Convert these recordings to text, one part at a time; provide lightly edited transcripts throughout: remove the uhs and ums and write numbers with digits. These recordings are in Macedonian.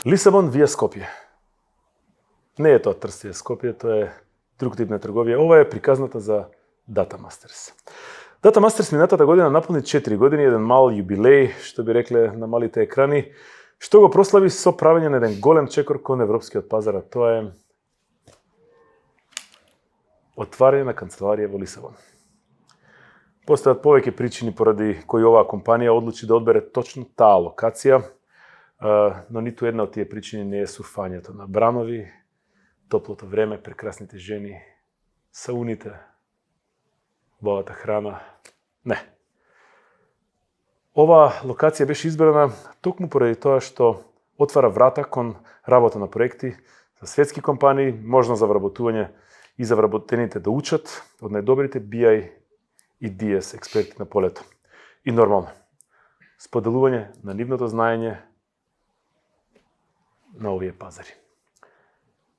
Лисабон via Скопје. Не е тоа Трст via Скопје, тоа е друг тип на трговија. Ова е приказната за Data Masters. Data Masters минатата година наполни 4 години, еден мал јубилеј, што би рекле на малите екрани, што го прослави со правење на еден голем чекор кон европскиот пазар, а тоа е отварање на канцеларија во Лисабон. Постојат повеќе причини поради кои оваа компанија одлучи да одбере точно таа локација, но ниту една од тие причини не е сурфањето на бранови, топлото време, прекрасните жени, сауните, убавата храна. Не. Оваа локација беше избрана токму поради тоа што отвара врата кон работа на проекти за светски компании, можно за вработување и за вработените да учат од најдобрите BI и DS експерти на полето. И нормално, споделување на нивното знаење на овие пазари.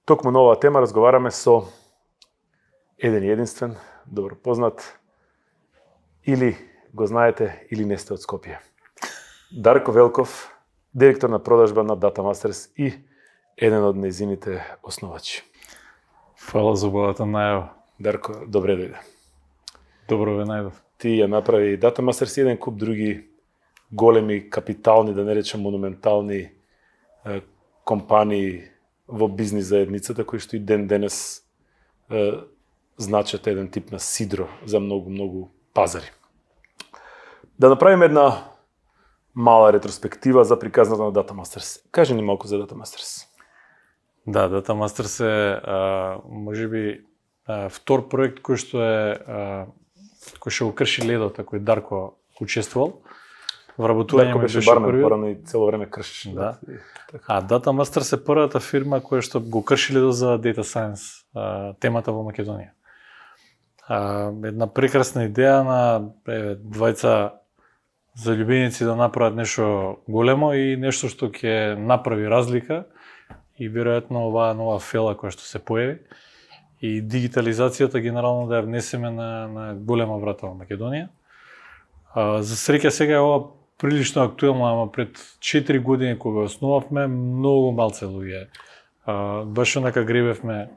Токму на оваа тема разговараме со еден единствен, добро познат, или го знаете, или не сте од Скопје. Дарко Велков, директор на продажба на Data Masters и еден од нејзините основачи. Фала за убавата најава. Дарко, добре дојде. Добро ве најдов. Ти ја направи Data Masters и еден куп други големи, капитални, да не речем монументални компании во бизнис заедницата, кои што и ден денес значат еден тип на сидро за многу пазари. Да направиме една мала ретроспектива за приказната на Data Masters. Кажи ни малку за Data Masters. Да, Data Masters е можеби втор проект кој што го крши ледот, кој Дарко учествувал. Вработување Дарко беше бармен, порано и цело време кршиш. Да. А Data Masters е првата фирма која што го крши ледот за Data Science темата во Македонија. Една прекрасна идеја на двајца заљубеници да направат нешто големо и нешто што ќе направи разлика и веројатно оваа нова фела која што се појави и дигитализацијата генерално да ја внесеме на голема врата во Македонија. За среќа сега е ова прилично актуелно, ама пред 4 години кога основавме, многу малце луѓе. Баш онака гребевме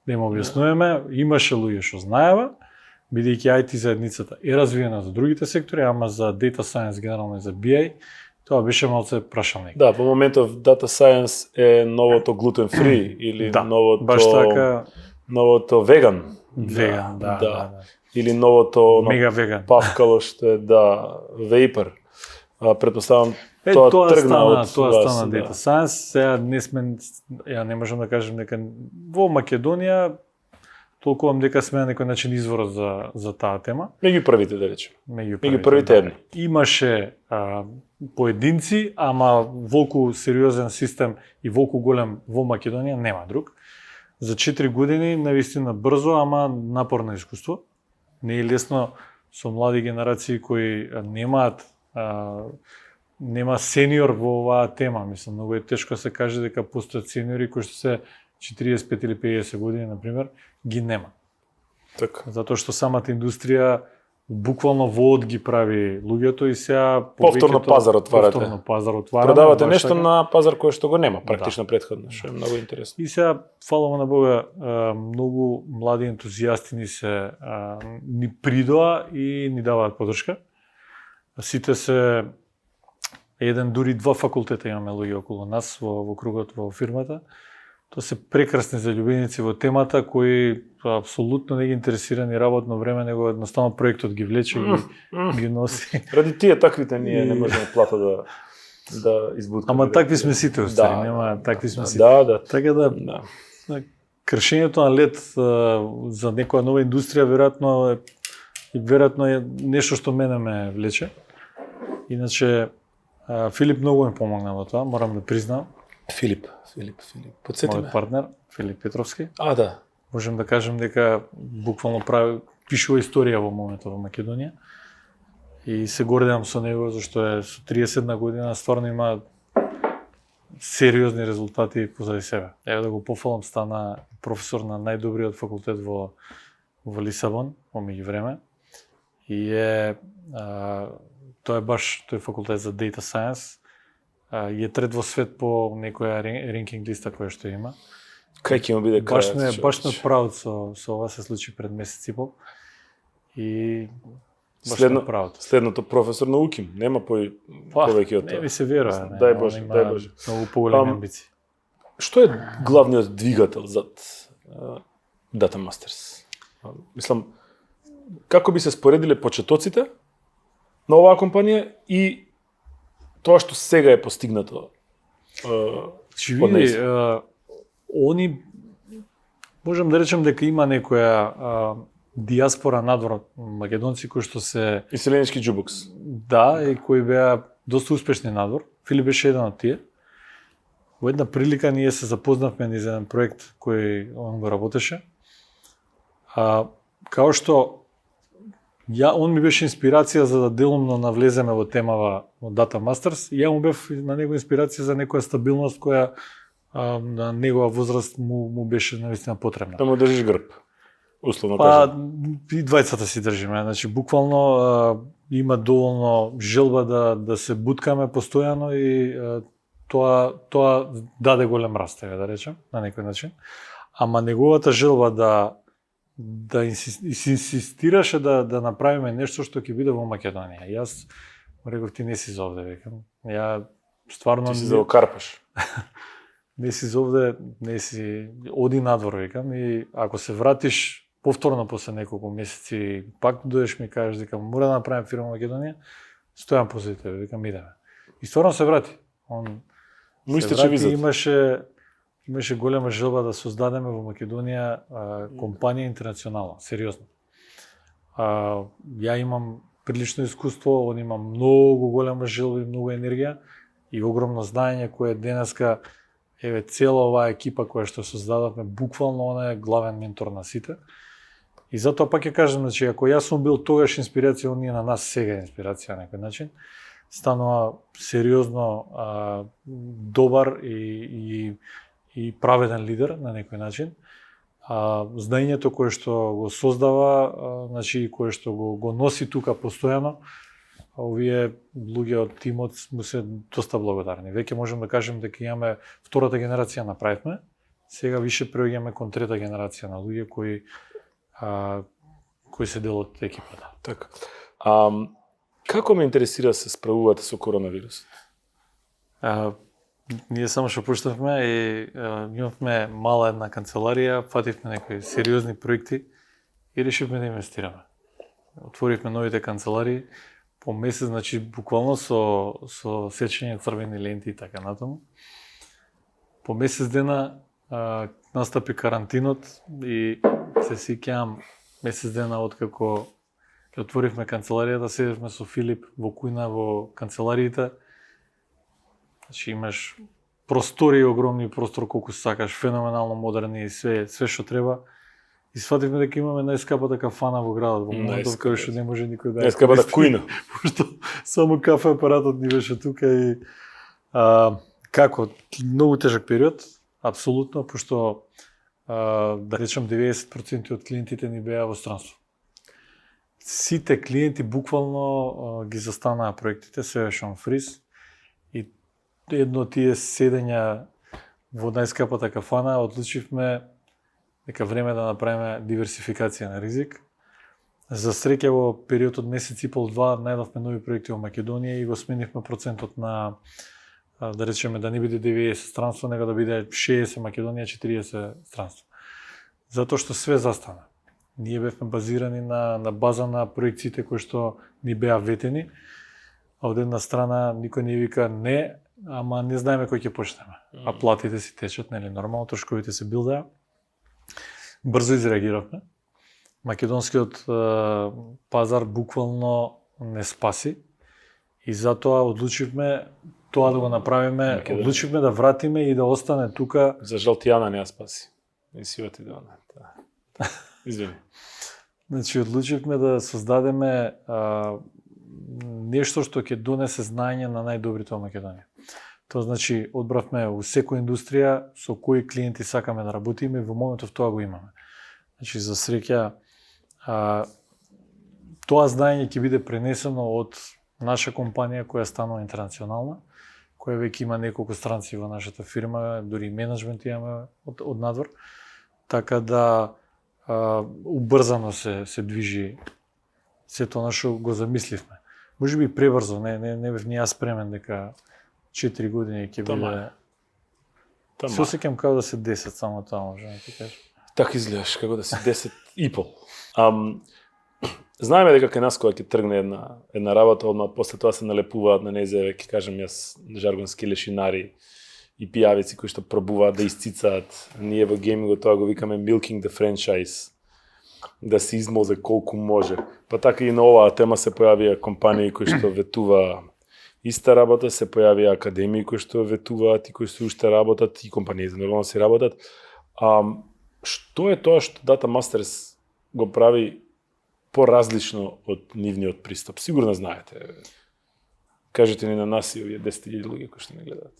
да им објаснуваме, имаше луѓе што знаева, бидејќи IT заедницата е развиена за другите сектори, ама за Data Science генерално и за BI, тоа беше малце прашалник. Да, во моментов Data Science е новото gluten free или да, новото баш така, новото веган. Веган, да. Или новото мега веган. Павкало што е вейпер. Претпоставам тоа тргна од тоа стана Data Science. Сега не сме, ја не можам да кажем дека во Македонија толкувам дека сме на некој начин изворот за таа тема. Меѓу првите, да речем. Меѓу првите едно. Имаше поединци, ама волку сериозен систем и волку голем во Македонија нема друг. За 4 години навистина брзо, ама напорно искуство. Не е лесно со млади генерации кои нема сениор во оваа тема. Мислам, многу е тешко да се каже дека постојат сениори кои што се 45 или 50 години, например, ги нема. Така. Затоа што самата индустрија буквално воод ги прави луѓето и сега повторно пазар отварате. Продавате нешто на пазар кој што го нема практично претходно, што е многу интересно. И сега фала на Бога, многу млади ентузијасти ни придоа и ни даваат поддршка. Сите се еден, дури 2 факултета имаме луѓе околу нас во кругот во фирмата. Тоа се прекрасни заљубеници во темата кои апсолутно не ги интересирани работно време, него едноставно проектот ги влече и ги носи. Ради тие таквите ние не можеме плата да избуткаме. Ама такви сме сите устари, нема такви сме сите. Да. Така да кршењето на лед за некоја нова индустрија веројатно е нешто што мене ме влече. Иначе Филип многу ми помогна во тоа, морам да признам. Филип. Подсети ме. Мојот партнер, Филип Петровски. Да. Можем да кажем дека буквално пишува историја во моментот во Македонија. И се гордеам со него, зашто е со 31 година стварно има сериозни резултати позади себе. Ево да го пофалам, стана професор на најдобриот факултет во Лисабон во меѓувреме. И тоа е баш тој факултет за Data Science. е трет во свет по некоја ренкинг листа која што има. Кај ќе му биде крајот? Баш ме правот со ова се случи пред месец и пол. И следното професор на УКИМ, нема повеќе од тоа. Не ми се верува. Дај Боже. Многу поголеми амбиции. Што е главниот двигател зад Data Masters? Мислам, како би се споредиле почетоците на оваа компанија и тоа што сега е постигнато? Они, можем да речем дека има некоја диаспора надвор македонци кои што се Иселенички џубокс. Да, и кои беа доста успешни надвор. Филип беше еден од тие. Во една прилика ние се запознавме низ еден проект кој он го работеше. Као што он ми беше инспирација за да делумно навлеземе во темава од Data Masters, и ја му бев на него инспирација за некоја стабилност која на негова возраст му беше навистина потребна. Да му држиш грб, условно кажем. И двајцата си држиме, значи буквално има доволно желба да се буткаме постојано и тоа даде голем раст, да речем, на некој начин. Ама неговата желба да инсистираше да направиме нешто што ќе биде во Македонија. Јас му реков, ти не си за овде, викам. Ја стварно ти си за окарпаш. Не си за овде, не си, оди надвор, викам, и ако се вратиш повторно после неколку месеци, пак дојдеш ми кажеш дека мора да направим фирма во Македонија, стојам позади тебе, викам, идеме. И стварно се врати. Он се врати, имаше голема желба да создадеме во Македонија компанија интернационална, сериозно. Ја имам прилично искуство, он има многу голема желба и многу енергија и огромно знаење кое денеска цела оваа екипа која што создадавме, буквално она е главен ментор на сите. И затоа пак ќе кажам, значи, ако јас сум бил тогаш инспирација, он е на нас сега инспирација на некој начин. Станува сериозно добар и праведен лидер на некој начин. Знаењето кое што го создава, значи кое што го носи тука постојано, овие луѓе од тимот му се доста благодарни. Веќе можем да кажем дека имаме втората генерација направивме, сега више преоѓаме кон трета генерација на луѓе кои се дел од екипата. Така. Како ме интересира се справувате со коронавирусот? Ние само што почнавме и имавме мала една канцеларија, фативме некои сериозни проекти и решивме да инвестираме. Отворивме новите канцеларии по месец, значи буквално со сечење црвени ленти и така натаму. По месец дена настапи карантинот и се сеќавам месец дена откако ќе отворивме канцеларијата, седевме со Филип во кујна во канцелариите. Значи имаш простори, огромни простор колку сакаш, феноменално модерни и све што треба. И свативме дека имаме најскапата кафана во градот, во моментов кај што не може никој да ја најскапата кујна. Пошто само кафе апаратот ни беше тука и како многу тежок период, апсолутно, пошто да речем 90% од клиентите ни беа во странство. Сите клиенти буквално ги застанаа проектите, се беше он фриз. И едно од тие седења во најскапата кафана одлучивме дека време да направиме диверсификација на ризик. За среќа во период од месец и пол-два најдовме нови проекти во Македонија и го сменивме процентот на, да речеме, да не биде 90 странство, него да биде 60 Македонија, 40 странство. Затоа што све застана. Ние бевме базирани на база на проекциите кои што ни беа ветени, а од една страна никој не вика не, ама не знаеме кој ќе почнеме. А платите си течат, нели, нормално, трошковите се билдаа. Брзо изреагиравме. Македонскиот пазар буквално не спаси и затоа одлучивме тоа да го направиме, одлучивме да вратиме и да остане тука. За жал Тијана не ја спаси. И сивата идеална. Извини. Значи, одлучивме да создадеме нешто што ќе донесе знаење на најдобрите во Македонија. Тоа значи, одбравме во секоја индустрија со кои клиенти сакаме да работиме и во моментов тоа го имаме. Значи, за среќа, тоа знаење ќе биде пренесено од наша компанија која станува интернационална, која веќе има неколку странци во нашата фирма, дури и менеджмент имаме од надвор, така да убрзано се движи сето на што го замисливме. Може би пребрзо, не бев ни јас спремен дека 4 години ќе биде. Се осеќам како да се 10 само тоа, може да ти кажам. Така изгледаш, како да си 10 и пол. Знаеме дека кај нас кога ќе тргне една работа, одма после тоа се налепуваат на незе, ќе кажам јас, жаргонски лешинари и пијавици кои што пробуваат да iscicаат. Ние во геймингот тоа го викаме milking the franchise, да се измозе колку може. Па така и на оваа тема се појавија компании кои што ветува иста работа, се појавија академии кои што ветуваат и кои што уште работат и компании за нормално си работат. Што е тоа што Data Masters го прави поразлично од нивниот пристап? Сигурно знаете. Кажете ни на нас и овие 10.000 луѓе кои што не гледаат.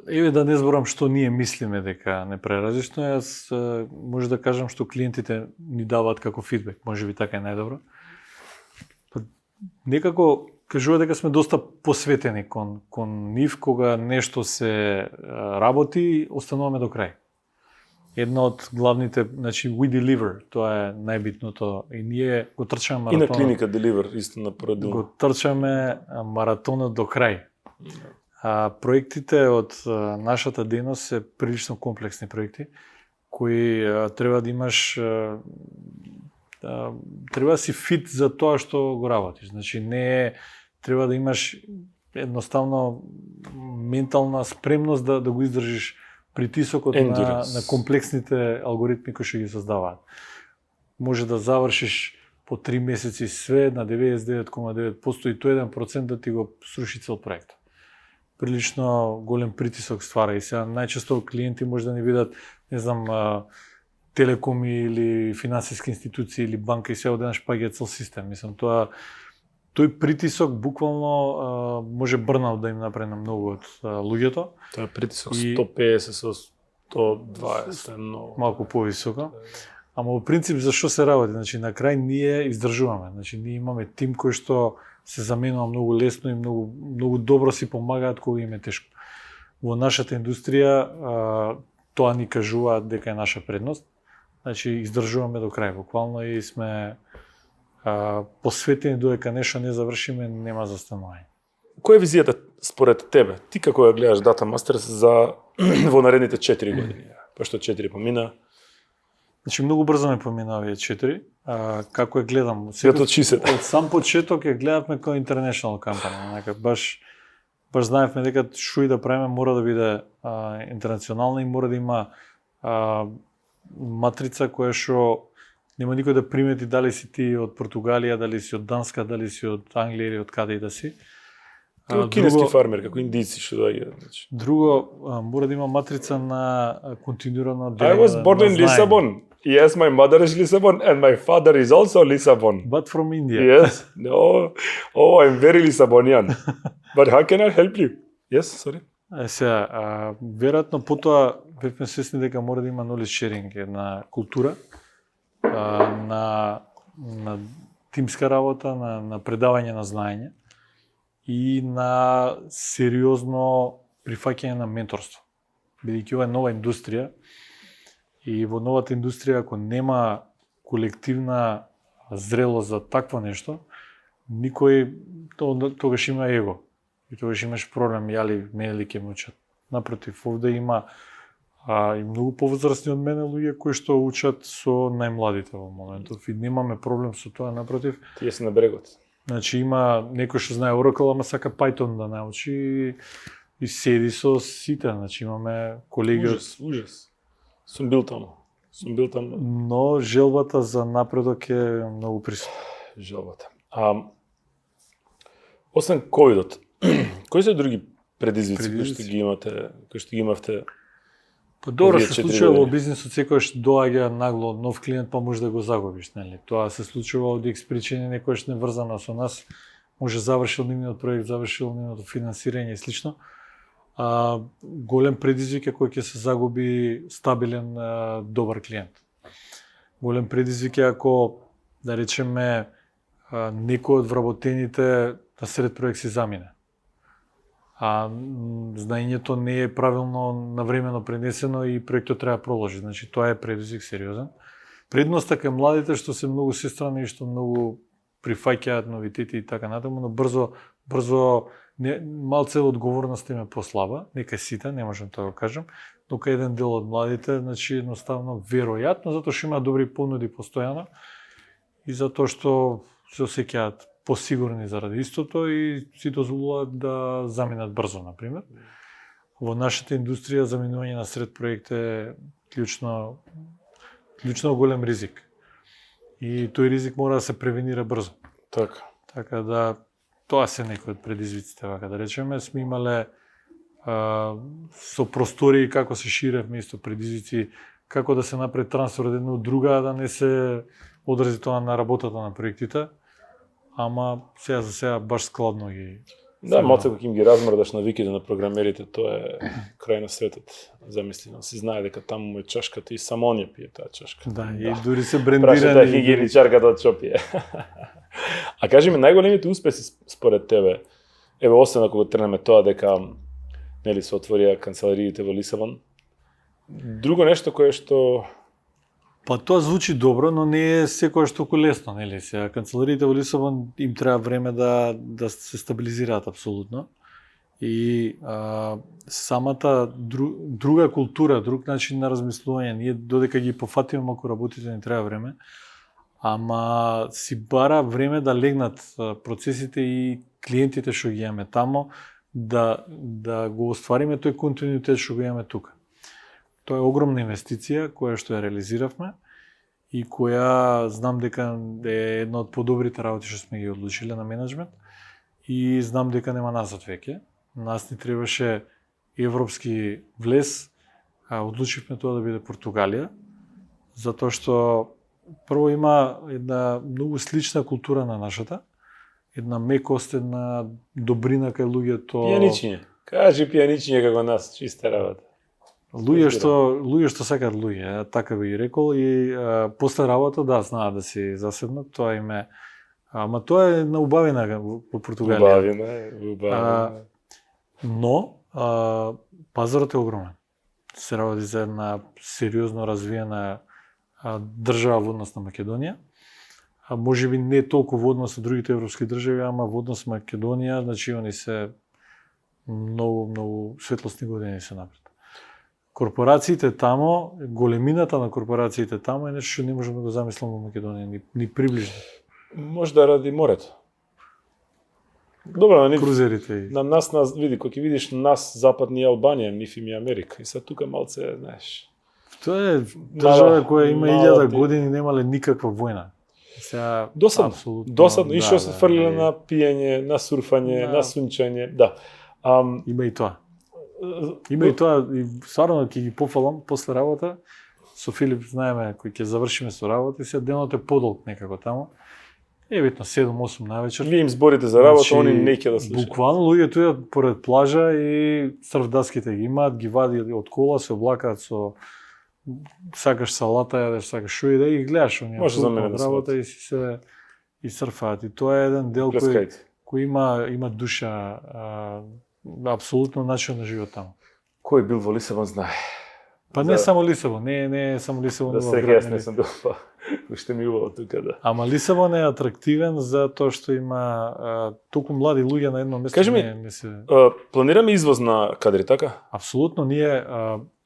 Еве да не зборам што ние мислиме дека не преразлично, јас може да кажам што клиентите ни даваат како фидбек, може би така е најдобро. Некако кажува дека сме доста посветени кон нив, кога нешто се работи, остануваме до крај. Една од главните, значи we deliver, тоа е најбитното и ние го трчаме маратонот. И на клиника deliver исто на породилно. Го трчаме маратонот до крај. Проектите од нашата дејност се прилично комплексни проекти кои треба да имаш треба да си фит за тоа што го работиш. Значи не треба да имаш едноставно ментална спремност да го издржиш притисокот на комплексните алгоритми кои што ги создаваат. Може да завршиш по 3 месеци све на 99,9% и тоа 1% да ти го сруши цел проект. Прилично голем притисок ствара и сега најчесто клиенти може да ни видат, не знам, телекоми или финансиски институции или банка и сега одеднаш паѓа цел систем. Мислам, тој притисок буквално може брнаут да им направи на многу од луѓето. Тоа притисок 150 со 120 много. Малку повисоко. Ама во принцип за што се работи? Значи на крај ние издржуваме. Значи ние имаме тим кој што се заменува многу лесно и многу добро си помагаат кога им е тешко. Во нашата индустрија тоа ни кажуваат дека е наша предност. Значи издржуваме до крај буквално и сме посветени додека нешто не завршиме, нема застанување. Која е визијата според тебе? Ти како ја гледаш Data Masters во наредните 4 години? Пошто 4 помина. Значи многу брзо ме помина овие 4. Како ја гледам? Од 60. Од сам почеток ја гледавме како international компанија. Баш знаевме дека што и да правиме мора да биде интернационална и мора да има матрица која што нема никој да примети дали си ти од Португалија, дали си од Данска, дали си од Англија или од каде и да си. Како кинески фармер, како индици што доаѓаат. Друго, мора да има матрица на континуирано делење. I was born in Lisbon. Yes, my mother is Lisbon and my father is also Lisbon. But from India. Yes. No. Oh, I'm very Lisbonian. But how can I help you? Yes, sorry. Сега, веројатно потоа бевме свесни дека мора да има knowledge sharing, една култура на тимска работа, на предавање на знаење и на сериозно прифаќање на менторство. Бидејќи ова е нова индустрија и во новата индустрија ако нема колективна зрелост за такво нешто, никој тогаш има его. И тогаш имаш проблем, јали мене ли ќе ме учат. Напротив, овде има и многу повозрасни од мене луѓе кои што учат со најмладите во моментов и немаме проблем со тоа, напротив. Тие се на брегот. Значи има некој што знае Oracle, ама сака Python да научи и седи со сите, значи имаме колеги. Ужас. Сум бил таму. Но желбата за напредок е многу присутна. Желбата. Освен ковидот, кои се други предизвици кои што ги имавте? Па добро се случува во бизнисот, секогаш доаѓа нагло нов клиент, па може да го загубиш, нели? Тоа се случува од X причини, некојаш не врзано со нас, може завршил нивниот проект, завршил нивното финансирање и слично. Голем предизвик е кој ќе се загуби стабилен добар клиент. Голем предизвик е ако, да речеме, некој од вработените на сред проект си замине. а знаењето не е правилно навремено пренесено и проектот треба да проложи. Значи тоа е предизвик сериозен. Предноста кај младите што се многу сестрани и што многу прифаќаат новитети и така натаму, но брзо малце одговорноста им е послаба, нека сите, не можам тоа да кажам, но кај еден дел од младите, значи едноставно веројатно затоа што има добри понуди постојано и затоа што се осеќаат посигурни заради истото и си дозволуваат да заминат брзо, например. Во нашата индустрија заминување на сред проект е клучно голем ризик. И тој ризик мора да се превенира брзо. Така да тоа се некои од предизвиците, вака да речеме. Сме имале со простории како се ширевме исто предизвици, како да се направи трансфер од една од друга, да не се одрази тоа на работата на проектите. Ама сега за сега баш складно ги... Да, малце кога им ги размрдаш навиките на програмерите, тоа е крај на светот. Замислено, си знае дека таму му е чашката и само он ја пие таа чашка. Да, и дури се брендирани. Прашата хигиеничарката од Чопија. А кажи ми, најголемите успеси според тебе, еве освен ако го тренеме тоа дека нели се отворија канцелариите во Лисабон, друго нешто кое што... Па тоа звучи добро, но не е секоја што лесно, нели? Сега канцелариите во Лисабон им треба време да се стабилизираат апсолутно. И самата друга култура, друг начин на размислување, ние додека ги пофатиме малку работите ни треба време, ама си бара време да легнат процесите и клиентите што ги имаме тамо, да го оствариме тој континуитет што го имаме тука. Тоа е огромна инвестиција која што ја реализиравме и која знам дека е една од подобрите работи што сме ги одлучиле на менеджмент и знам дека нема назад веќе. Нас ни требаше европски влез, а одлучивме тоа да биде Португалија, затоа што прво има една многу слична култура на нашата, една мекост, една добрина кај луѓето. Пијаничиње. Кажи пијаничиње како нас, чиста работа. Луѓе што сакаат луѓе, така би ги рекол, и после работа да знаат да си заседнат, тоа им е. Ама тоа е на убавина во Португалија. Убавина. Но пазарот е огромен. Се работи за една сериозно развиена држава во однос на Македонија. Може би не толку во однос со другите европски држави, ама во однос на Македонија, значи они се многу светлосни години се напред. Корпорациите тамо, големината на корпорациите тамо е нешто што не можеме да го замислиме во Македонија, ни приближно. Може да ради морето. Добро, крузерите. На нас види, кога ќе видиш нас западни Албанија, нифи ми Америка. И са тука малце, знаеш. Тоа е држава која има 1000 години немале никаква војна. Сега досадно. И што се фрлиле на пиење, на сурфање, на сунчање, да. Има и тоа. Има и тоа, и стварно ќе ги пофалам после работа, со Филип знаеме кој ќе завршиме со работа и се денот е подолг некако тамо. Битно 7-8 навечер. Вие им зборите за работа, они не ќе да слушаат. Буквално луѓето идат поред плажа и срфдаските ги имаат, ги вади од кола, се облакаат со сакаш салата, јадеш, сакаш шо и да и гледаш оние од работа и си се и срфаат. И тоа е еден дел кој има душа, апсолутно начин на живот таму. Кој бил во Лисабон знае. Па не само Лисабон, не само Лисабон. Да се јас не сум бил, уште ми убаво тука, да. Ама Лисабон е атрактивен за тоа што има толку млади луѓе на едно место. Кажи ми, планираме извоз на кадри, така? Апсолутно, ние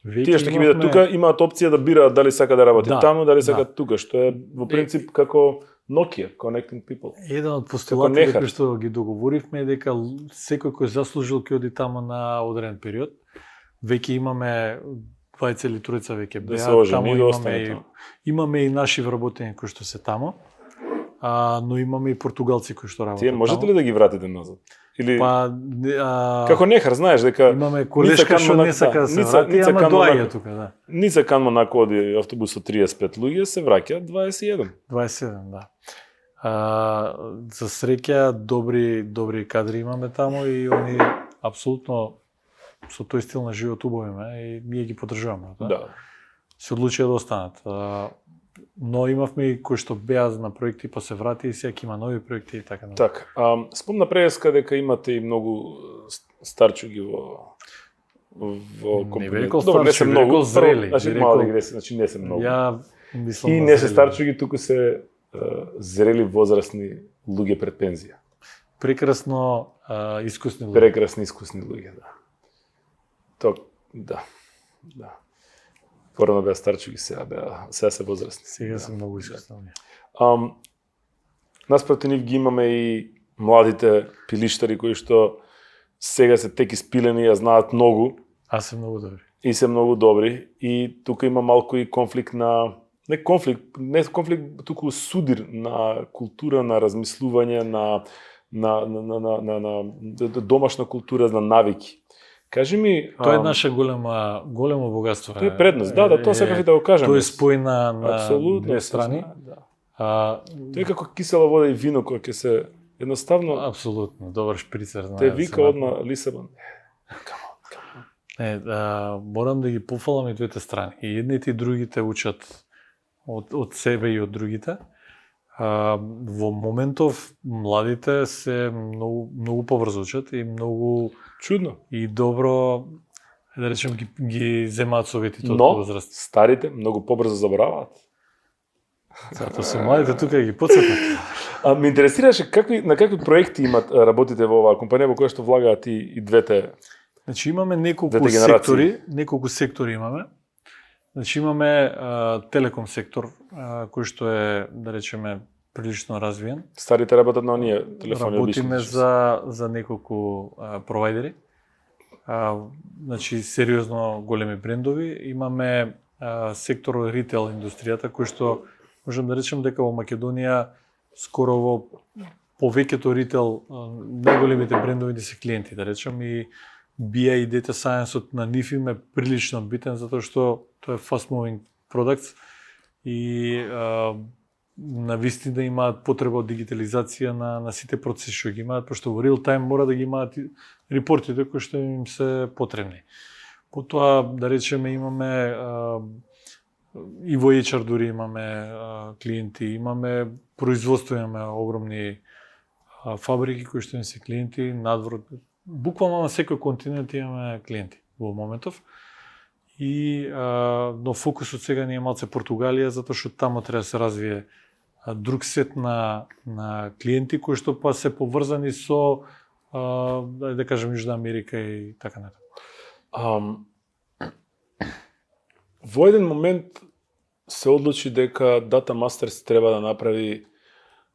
веќе тие што ќе бидат тука имаат опција да бираат дали сака да работи таму, дали сакаат тука, што е во принцип како Nokia, Connecting People. Еден од постулатите кои што ги договоривме е дека секој кој заслужил ќе оди таму на одреден период. Веќе имаме двајца или тројца веќе беа таму, имаме и наши вработени кои што се таму, но имаме и португалци кои што работат. Тие можете ли да ги вратите назад? Или како нехар, знаеш дека имаме колешка што не сака да се врати, ама доаѓа тука, да. Ница кан Монако оди автобус со 35 луѓе, се враќаат 21. 27, да. За среќа добри кадри имаме таму и они апсолутно со тој стил на живот убавиме и ние ги поддржуваме, да. Се одлучија да останат. но имавме и кои што беа на проекти, па се врати и сега има нови проекти и така. Така, спомна преска дека имате и многу старчуги во компанија. Не рекол Добро, не се старчуги, многу, рекол зрели. Значи мала дигресија, значи не се многу. Ја мислам И на не се зрели. старчуги, туку се зрели возрастни луѓе пред пензија. Прекрасно искусни луѓе. Прекрасни искусни луѓе, да. Да. Порано беа старчуги, сега се возрастни. Сега се многу искусни луѓе. Наспроти нив ги имаме и младите пилиштари кои што сега се тек испилени, ја знаат многу А се многу добри. и се многу добри. И тука има малку и конфликт не конфликт, туку судир на култура, на размислување, на домашна култура, на навики. Кажи ми... Тоа е наша големо богатство. Тоа е предност, да, тоа сакав и да го кажам. Тоа е спој на Апсолутно, две страни. Да. Тоа е како кисела вода и вино кој ќе се едноставно апсолутно добар шприцер. Те вика одма Лисабон. Морам да ги пофалам и двете страни. И едните и другите учат од себе и од другите. Во моментов младите се многу побрзо учат и многу чудно и добро, да речем, ги земаат советите од возраст. Старите многу побрзо забораваат. Затоа се младите тука ги потсетнат. Ме интересираше на какви проекти работите во оваа компанија во која што влагаат и двете. Значи имаме неколку сектори имаме. Значи имаме телеком сектор кој што е, да речеме, прилично развиен. Старите работат на оние телефони. Работиме за неколку провайдери. Значи сериозно големи брендови. Имаме сектор ритейл индустријата кој што можам да речем дека во Македонија скоро во повеќето ритейл најголемите брендови се клиенти, да речем, и BI и Data Science на нив им е прилично битен затоа што тоа е fast moving products и на вистина имаат потреба од дигитализација на сите процеси што ги имаат, пошто во real time мора да ги имаат репортите кои што им се потребни. Потоа, да речеме, имаме и во HR дури имаме клиенти, имаме производство, имаме огромни фабрики кои што им се клиенти, надвор, буквално на секој континент имаме клиенти во моментов. И но фокусот сега не е малце Португалија, затоа што таму треба да се развие друг сет на клиенти кои што па се поврзани со да кажем Јужна Америка и така натаму. Во еден момент се одлучи дека Data Masters треба да направи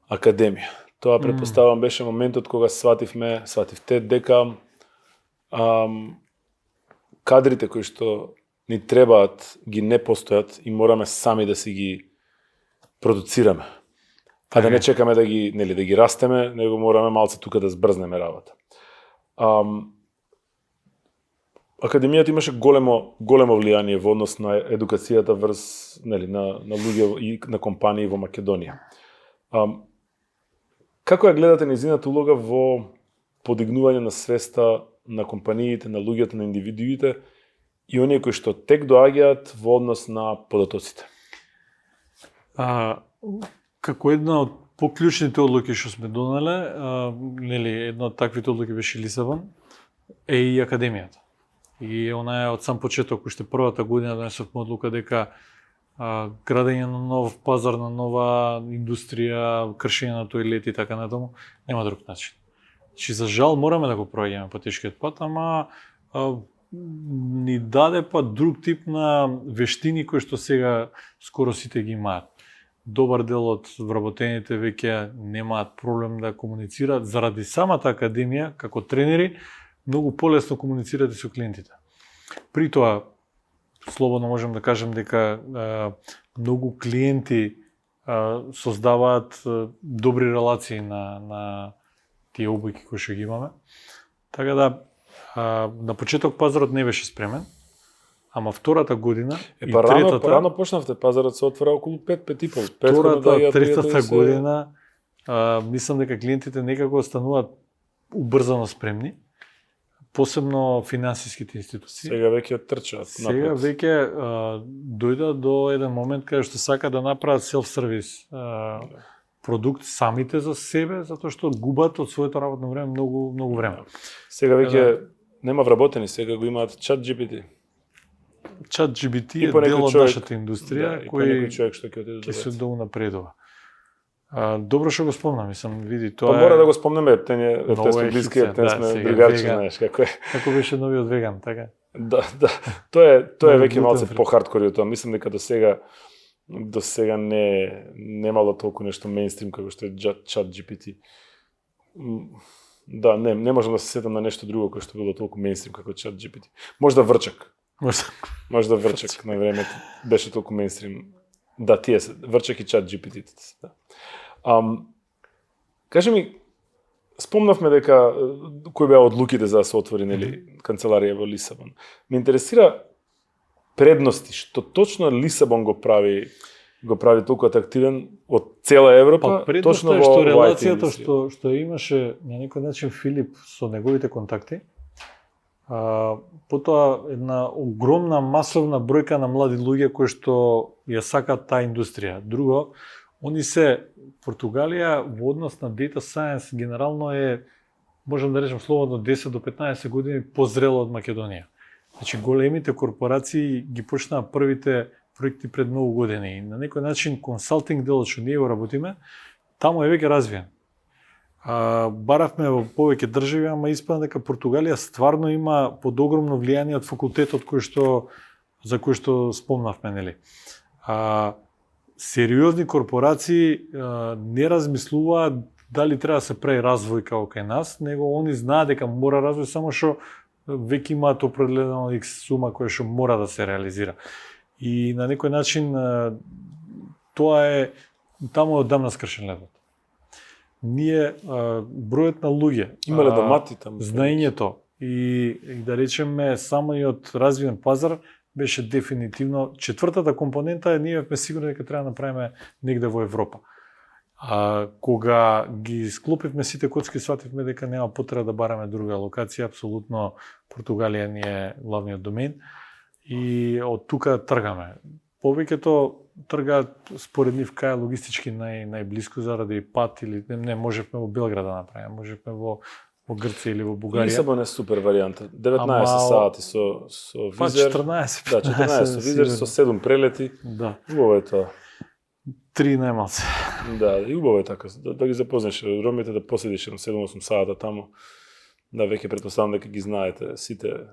академија. Тоа претпоставам беше моментот кога свативте дека кадрите кои што ни требаат ги не постојат и мораме сами да си ги продуцираме. А да не чекаме да ги растеме, него мораме малце тука да збрзнеме работа. Академијата имаше големо влијание во однос на едукацијата врз на луѓе и на компании во Македонија. Како ја гледате нејзината улога во подигнување на свеста на компаниите, на луѓето, на индивидуите и оние кои што тек доаѓаат во однос на податоците? Како една од поклучните одлуки што сме донеле, една од таквите одлуки беше Лисабон, е и академијата. И она е од сам почеток, уште првата година донесовме одлука дека градење на нов пазар, на нова индустрија, кршење на тоилети и така натаму, нема друг начин. Значи, за жал мораме да го проаѓаме по тешкиот пат, ама ни даде па друг тип на вештини кои што сега скоро сите ги имаат. Добар дел од вработените веќе немаат проблем да комуницираат заради самата академија, како тренери, многу полесно комуницирате со клиентите. При тоа, слободно можем да кажем дека многу клиенти создаваат добри релации на тие обуки кои што ги имаме. Така да, на почеток пазарот не беше спремен, ама втората година и третата... Рано почнавте, пазарот се отвора околу 5,5. Третата година, мислам дека клиентите некако стануваат убрзано спремни. посебно финансиските институции. Сега веќе трчаат Сега напред. веќе дојда до еден момент каде што сака да направат селф-сервис продукт самите за себе, затоа што губат од своето работно време многу време. Сега веќе нема вработени, сега го имаат чат GPT. Чат GPT И е по некој дел од човек- нашата индустрија и по некој кој човек што ќе отиде ќе се до долу напредува. Добро што го спомнам, мислам, види, Па тоа мора е... да го спомнеме, те Многу сме е блиски, хитца, те да, сме сега другарче, веган. знаеш како е. Како беше новиот веган, така? Да, тоа е Много веќе малце глутен по-хардкори од тоа. Мислам дека до сега немало толку нешто мејнстрим како што е чат GPT. Да, не можам да се сетам на нешто друго кое што било толку мејнстрим како чат GPT. Можда Врчак. Можда Врчак на времето беше толку мејнстрим. Да, тие се Врчак и чат GPT. Да. Кажи ми, спомнавме дека кои беа одлуките за да се отвори нели канцеларија во Лисабон. Ме интересира предности што точно Лисабон го прави толку атрактивен од цела Европа, Па точно предноста е во што IT релацијата индустрија. што имаше на некој начин Филип со неговите контакти, потоа една огромна масовна бројка на млади луѓе кои што ја сакаат таа индустрија. Друго, они се Португалија во однос на data science генерално е, можам да речем слободно 10 до 15 години позрела од Македонија. Значи големите корпорации ги почнаа првите проекти пред многу години и на некој начин консалтинг делот што ние го работиме, таму е веќе развиен. Баравме во повеќе држави, ама испадна дека Португалија стварно има подогромно влијание од факултетот за кој што спомнавме, нели. Сериозни корпорации не размислуваат дали треба да се прави развој како кај нас, него они знаат дека мора развој, само што веќе имаат определено X сума која што мора да се реализира. И на некој начин тоа е таму е одамна скршен ледот. Ние бројот на луѓе, Имале домати таму. знаењето и да речеме самиот развиен пазар беше дефинитивно четвртата компонента, ние бевме сигурни дека треба да направиме негде во Европа. Кога ги склопивме сите коцки, свативме дека нема потреба да бараме друга локација, апсолутно Португалија ни е главниот домен и од тука тргаме. Повеќето тргаат според нив кај логистички најблиску заради пат или не можевме во Белград да направиме, можевме во Грција или во Бугарија. Лисабон е супер варијанта. 19 сати со Па визер. 14, Да, 14 со визер, со 7 прелети. Да. Убаво е тоа. 3 најмалце. Да, и убаво е така. Да ги запознаеш ромите, да поседиш на 7-8 сата таму. Да, веќе претпоставам дека ги знаете сите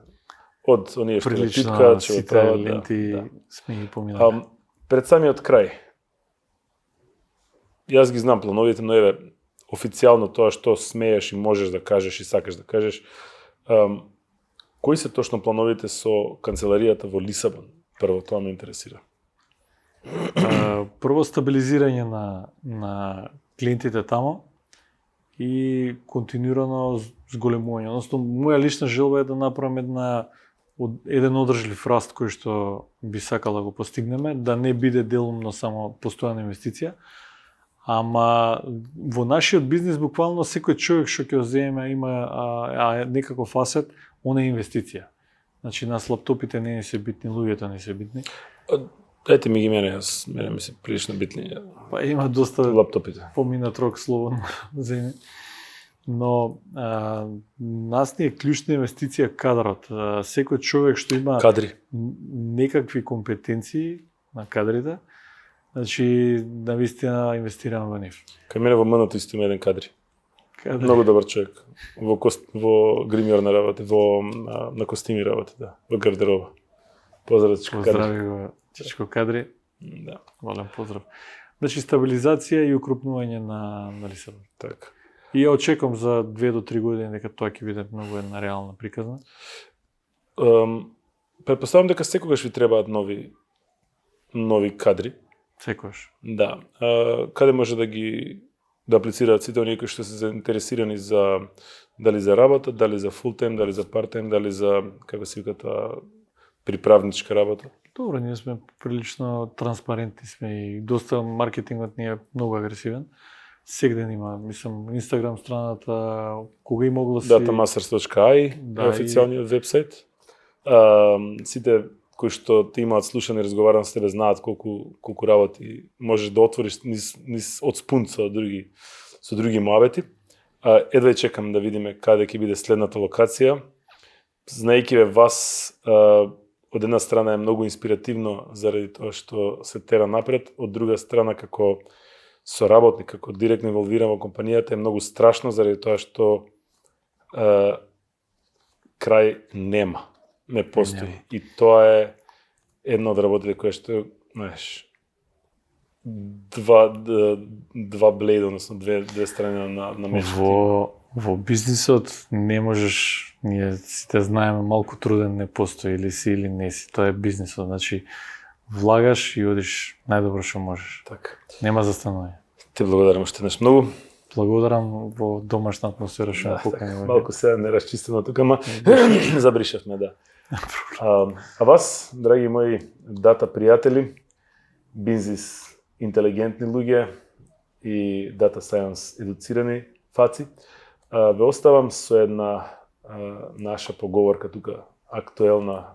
од оние што Прилично читкаат, што сите прават. ленти сме ги поминали. Пред самиот крај, јас ги знам плановите, но еве, официјално тоа што смееш и можеш да кажеш и сакаш да кажеш, кои се точно плановите со канцеларијата во Лисабон? Прво, тоа ме интересира. Прво стабилизирање на клиентите тамо и континуирано зголемување. Односно, моја лична желба е да направам еден одржлив раст кој што би сакал да го постигнеме, да не биде делумно само постојана инвестиција, ама во нашиот бизнес буквално секој човек што ќе земе има некаков асет, она е инвестиција. Значи нас лаптопите не се битни, луѓето не се битни. Дајте ми ги мене ми се прилично битни. Па има доста лаптопите. Поминат рок слободно земи. Но нас ни е клучна инвестиција кадрот. Секој човек што има Кадри. некакви компетенции на кадрите, значи навистина инвестираме во нив. Кај мене во МН-то исто има еден кадри. Кадри. Многу добар човек. Во гримиорна работи, на костими работи, да. Во гардероба. Поздрав, Чичко Кадри. Поздрави го Чичко Кадри. Да. Голем поздрав. Значи стабилизација и укрупнување на Лисабон. Така. И ја очекувам за 2 до 3 години дека тоа ќе биде многу една реална приказна. Претпоставам дека секогаш ви требаат нови кадри. Секогаш. Да. Каде може да аплицираат сите оние кои што се заинтересирани за дали за работа, дали за фул тайм, дали за парт тайм, дали за како се вика тоа приправничка работа? Добро, ние сме прилично транспарентни сме и доста маркетингот ни е многу агресивен. Сегден има, мислам, Инстаграм страната, кога и могло си... Datamasters.ai Да, е официјалниот вебсайт. Сите кои што те имаат слушани, разговарам с тебе, знаат колку работи можеш да отвориш низ од спун со други моавети. Едва чекам да видиме каде ќе биде следната локација. Знаејќи ве вас, од една страна е многу инспиративно заради тоа што се тера напред, од друга страна како соработник, како директно инволвиран во компанијата е многу страшно заради тоа што крај не постои. И тоа е една од работите која што, знаеш, два блейда, односно две страни на мечот. Во бизнисот не можеш, ние сите знаеме, малку труден не постои, или си или не си. Тоа е бизнисот, значи влагаш и одиш најдобро што можеш. Така. Нема застанување. Те благодарам уште еднаш многу. Благодарам во домашна атмосфера што ме покани. Малку се не расчистено тука, ама забришавме, да. А вас, драги мои дата пријатели, бизнис интелигентни луѓе и дата сајенс едуцирани фаци, ве оставам со една наша поговорка тука, актуелна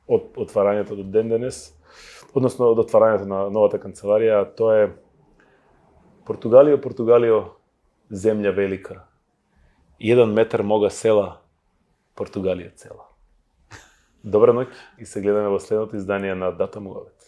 од отварањето до ден денес, односно од отварањето на новата канцеларија, тоа е Португалио, земја велика. 1 метар мога села, Португалија цела. Добра ноќ и се гледаме во следното издание на Дата Муавет.